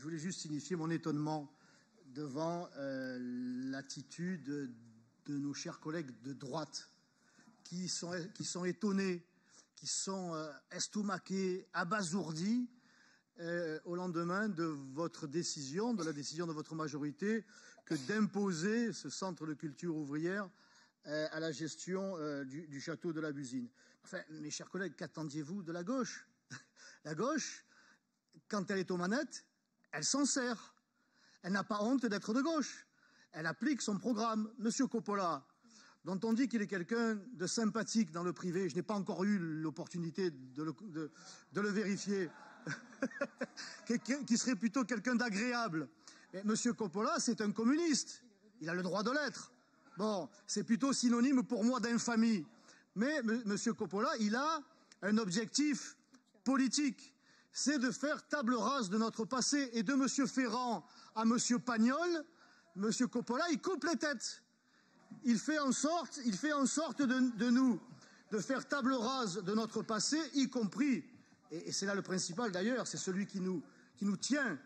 je voulais juste signifier mon étonnement devant l'attitude de nos chers collègues de droite qui sont étonnés, qui sont estomaqués, abasourdis au lendemain de votre décision, de la décision de votre majorité, que d'imposer ce centre de culture ouvrière à la gestion du château de la Busine. Enfin, mes chers collègues, qu'attendiez-vous de la gauche? La gauche, quand elle est aux manettes, elle s'en sert. Elle n'a pas honte d'être de gauche. Elle applique son programme. Monsieur Coppola, dont on dit qu'il est quelqu'un de sympathique dans le privé, je n'ai pas encore eu l'opportunité de le vérifier, qui serait plutôt quelqu'un d'agréable. Mais Monsieur Coppola, c'est un communiste. Il a le droit de l'être. Bon, c'est plutôt synonyme pour moi d'infamie. Mais Monsieur Coppola, il a un objectif politique. C'est de faire table rase de notre passé. Et de M. Ferrand à M. Pagnol, M. Coppola, il coupe les têtes. Il fait en sorte de faire table rase de notre passé, y compris, et c'est là le principal d'ailleurs, c'est celui qui nous tient,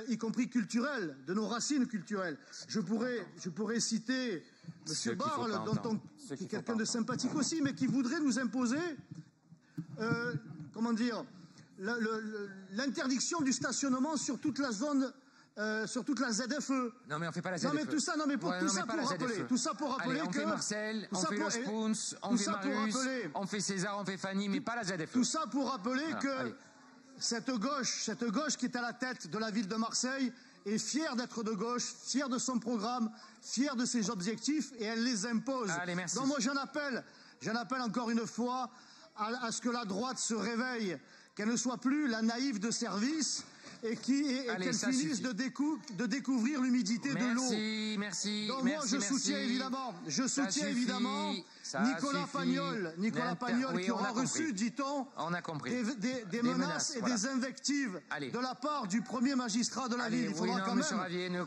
y compris culturel, de nos racines culturelles. Je pourrais citer M. Barle, qui est quelqu'un de sympathique aussi, mais qui voudrait nous imposer, comment dire, l'interdiction du stationnement sur toute la zone, sur toute la ZFE. Non mais on fait pas la ZFE. Non mais tout ça, non mais pour tout ça pour rappeler on que fait Marcel, on fait le Spoons, on fait Marius, on fait César, on fait Fanny, mais pas la ZFE. Tout ça pour rappeler que cette gauche qui est à la tête de la ville de Marseille est fière d'être de gauche, fière de son programme, fière de ses objectifs et elle les impose. Allez, merci. Donc moi j'en appelle encore une fois à ce que la droite se réveille, qu'elle ne soit plus la naïve de service et qu'elle finisse de découvrir l'humidité de l'eau. Merci. Donc moi je soutiens évidemment Nicolas Pagnol qui aura reçu, dit-on, des menaces et des invectives de la part du premier magistrat de la ville. Il faudra quand même